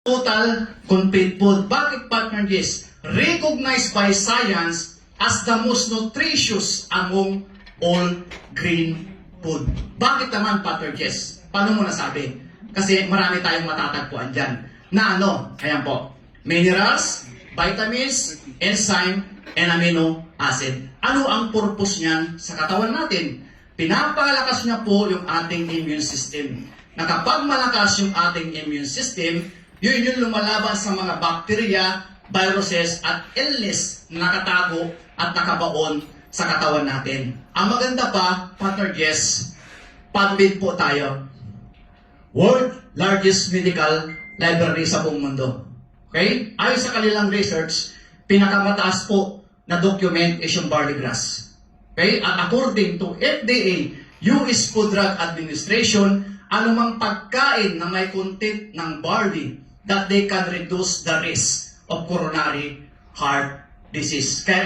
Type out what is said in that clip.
total complete food. Bakit, partner Jess? Recognized by science as the most nutritious among all green food. Bakit naman, partner Jess? Paano mo nasabi? Kasi marami tayong matatagpuan dyan. Na ano? Ayan po. Minerals, vitamins, enzyme, and amino acid. Ano ang purpose niyan sa katawan natin? Pinapalakas niya po yung ating immune system. Na kapag malakas yung ating immune system, yun yung lumalaban sa mga bacteria, viruses, at illness na nakatago at nakabaon sa katawan natin. Ang maganda pa, partner Jess, PubMed po tayo. World largest medical library sa buong mundo. Okay? Ayon sa kanilang research, pinakamataas po na document is yung barley grass. Okay? At according to FDA, US Food Drug Administration, anumang pagkain na may content ng barley that they can reduce the risk of coronary heart disease. Kaya